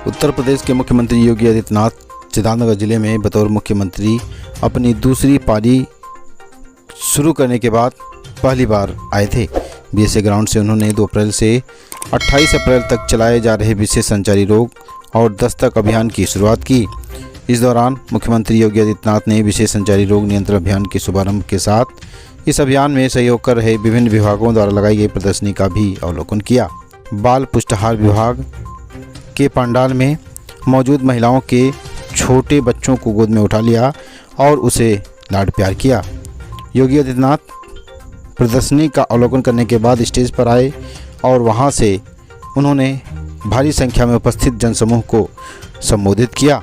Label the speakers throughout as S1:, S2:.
S1: उत्तर प्रदेश के मुख्यमंत्री योगी आदित्यनाथ सिद्धार्थनगर जिले में बतौर मुख्यमंत्री अपनी दूसरी पारी शुरू करने के बाद पहली बार आए थे। बीएसए ग्राउंड से उन्होंने 2 अप्रैल से 28 अप्रैल तक चलाए जा रहे विशेष संचारी रोग और दस्तक अभियान की शुरुआत की। इस दौरान मुख्यमंत्री योगी आदित्यनाथ ने विशेष संचारी रोग नियंत्रण अभियान के शुभारंभ के साथ इस अभियान में सहयोग कर रहे विभिन्न विभागों द्वारा लगाई गई प्रदर्शनी का भी अवलोकन किया। बाल पुष्टाहार विभाग के पंडाल में मौजूद महिलाओं के छोटे बच्चों को गोद में उठा लिया और उसे लाड प्यार किया। योगी आदित्यनाथ प्रदर्शनी का अवलोकन करने के बाद स्टेज पर आए और वहां से उन्होंने भारी संख्या में उपस्थित जनसमूह को संबोधित किया।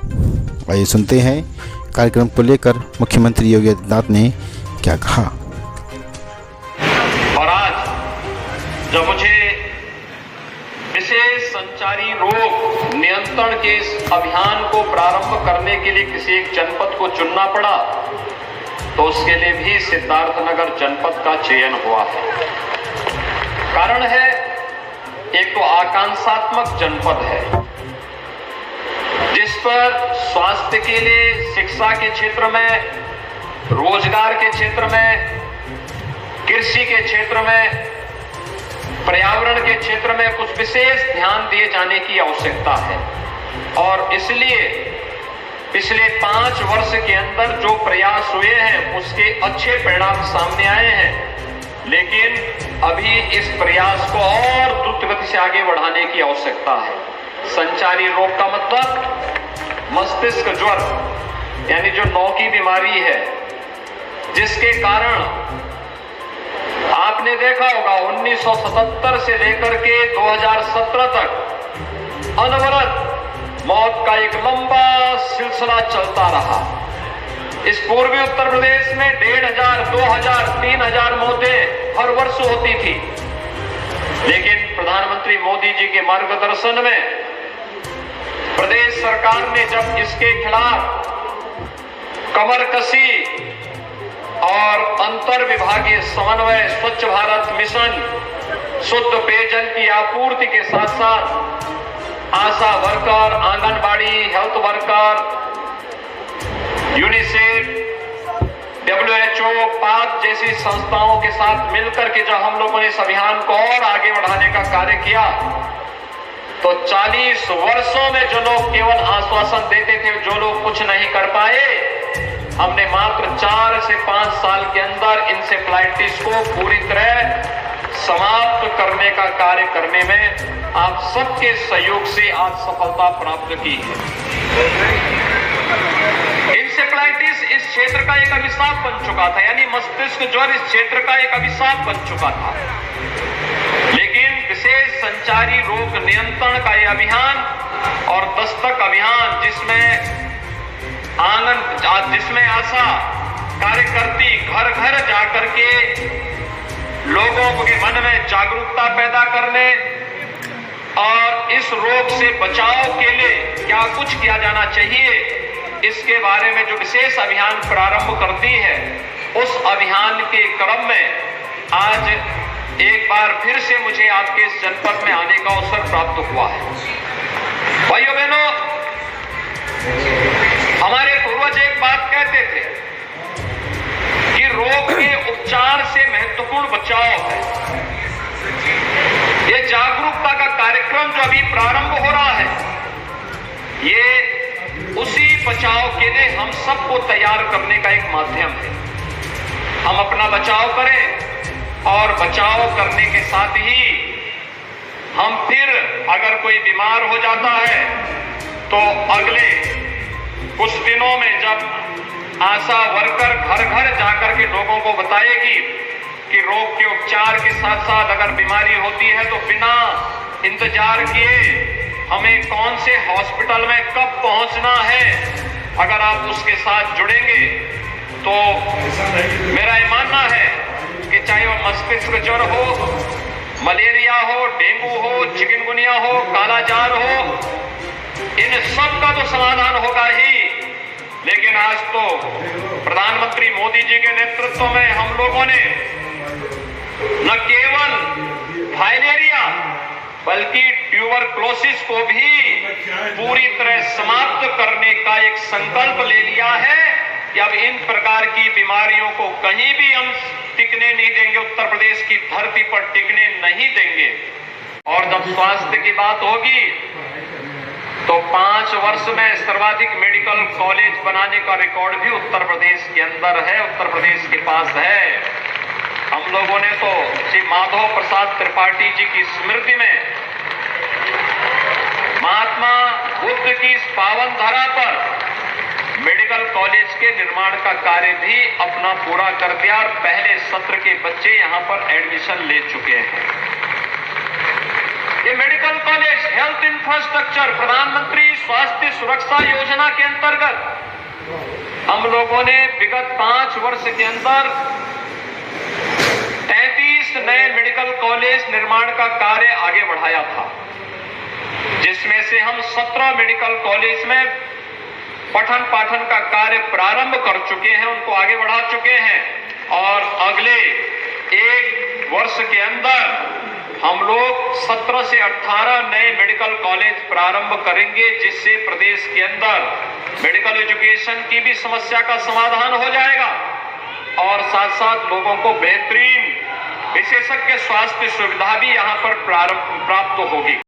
S1: आइए सुनते हैं कार्यक्रम को लेकर मुख्यमंत्री योगी आदित्यनाथ ने क्या कहा।
S2: और आज जब मुझे विशेष संचारी रोग नियंत्रण के इस अभियान को प्रारंभ करने के लिए किसी एक जनपद को चुनना पड़ा, तो उसके लिए भी सिद्धार्थनगर जनपद का चयन हुआ है। कारण है, एक तो आकांक्षात्मक जनपद है जिस पर स्वास्थ्य के लिए, शिक्षा के क्षेत्र में, रोजगार के क्षेत्र में, कृषि के क्षेत्र में, पर्यावरण के क्षेत्र में कुछ विशेष ध्यान दिए जाने की आवश्यकता है। और इसलिए पिछले 5 वर्ष के अंदर जो प्रयास हुए हैं उसके अच्छे परिणाम सामने आए हैं, लेकिन अभी इस प्रयास को और द्रुत गति से आगे बढ़ाने की आवश्यकता है। संचारी रोग का मतलब मस्तिष्क ज्वर, यानी जो नौ की बीमारी है, जिसके कारण आपने देखा होगा 1977 से लेकर के 2017 तक अनवरत मौत का एक लंबा सिलसिला चलता रहा। इस पूर्वी उत्तर प्रदेश में 1500, 2000, 3000 मौतें हर वर्ष होती थी, लेकिन प्रधानमंत्री मोदी जी के मार्गदर्शन में प्रदेश सरकार ने जब इसके खिलाफ कमर कसी और अंतर विभागीय समन्वय, स्वच्छ भारत मिशन, शुद्ध पेयजल की आपूर्ति के साथ साथ ASHA worker, anganwadi, health worker, UNICEF, WHO, Pak जैसी संस्थाओं के साथ मिलकर के जब हम लोगों ने इस अभियान को और आगे बढ़ाने का कार्य किया, तो 40 वर्षों में जो लोग केवल आश्वासन देते थे, जो लोग कुछ नहीं कर पाए, हमने मात्र 4 से 5 साल के अंदर इंसेफ्लाइटिस को पूरी तरह समाप्त करने का कार्य करने में आप सबके सहयोग से आज सफलता प्राप्त की है। इंसेफ्लाइटिस इस क्षेत्र का एक अभिशाप बन चुका था, यानी मस्तिष्क ज्वर इस क्षेत्र का एक अभिशाप बन चुका था। लेकिन विशेष संचारी रोग नियंत्रण का यह अभियान और दस्तक अभियान, जिसमें आशा कार्यकर्ती घर घर जाकर के लोगों के मन में जागरूकता पैदा करने और इस रोग से बचाव के लिए क्या कुछ किया जाना चाहिए, इसके बारे में जो विशेष अभियान प्रारंभ करती है, उस अभियान के क्रम में आज एक बार फिर से मुझे आपके इस जनपद में आने का अवसर प्राप्त हुआ है। भाइयों बहनों, हमारे पूर्वज एक बात कहते थे कि रोग के उपचार से महत्वपूर्ण बचाव है। ये जागरूकता का कार्यक्रम जो अभी प्रारंभ हो रहा है, ये उसी बचाव के लिए हम सबको तैयार करने का एक माध्यम है। हम अपना बचाव करें और बचाव करने के साथ ही हम फिर अगर कोई बीमार हो जाता है तो अगले कुछ दिनों में जब आशा वर्कर घर घर जाकर के लोगों को बताएगी कि रोग के उपचार के साथ साथ अगर बीमारी होती है तो बिना इंतजार किए हमें कौन से हॉस्पिटल में कब पहुंचना है, अगर आप उसके साथ जुड़ेंगे तो मेरा ये मानना है कि चाहे वो मस्तिष्क ज्वर हो, मलेरिया हो, डेंगू हो, चिकनगुनिया हो, कालाजार हो, इन सब का तो समाधान होगा ही। लेकिन आज तो प्रधानमंत्री मोदी जी के नेतृत्व में हम लोगों ने न केवल फाइलेरिया बल्कि ट्यूबरक्लोसिस को भी पूरी तरह समाप्त करने का एक संकल्प ले लिया है कि अब इन प्रकार की बीमारियों को कहीं भी हम टिकने नहीं देंगे, उत्तर प्रदेश की धरती पर टिकने नहीं देंगे। और जब स्वास्थ्य की बात होगी तो 5 वर्ष में सर्वाधिक मेडिकल कॉलेज बनाने का रिकॉर्ड भी उत्तर प्रदेश के अंदर है, उत्तर प्रदेश के पास है। हम लोगों ने तो श्री माधव प्रसाद त्रिपाठी जी की स्मृति में महात्मा बुद्ध की इस पावन धरा पर मेडिकल कॉलेज के निर्माण का कार्य भी अपना पूरा कर दिया और पहले सत्र के बच्चे यहां पर एडमिशन ले चुके हैं। ये मेडिकल कॉलेज हेल्थ इंफ्रास्ट्रक्चर प्रधानमंत्री स्वास्थ्य सुरक्षा योजना के अंतर्गत हम लोगों ने विगत 5 वर्ष के अंदर 33 नए मेडिकल कॉलेज निर्माण का कार्य आगे बढ़ाया था, जिसमें से हम 17 मेडिकल कॉलेज में पठन पाठन का कार्य प्रारंभ कर चुके हैं, उनको आगे बढ़ा चुके हैं और अगले 1 वर्ष के अंदर हम लोग 17 से 18 नए मेडिकल कॉलेज प्रारंभ करेंगे, जिससे प्रदेश के अंदर मेडिकल एजुकेशन की भी समस्या का समाधान हो जाएगा और साथ साथ लोगों को बेहतरीन विशेषज्ञ स्वास्थ्य सुविधा भी यहां पर प्राप्त होगी।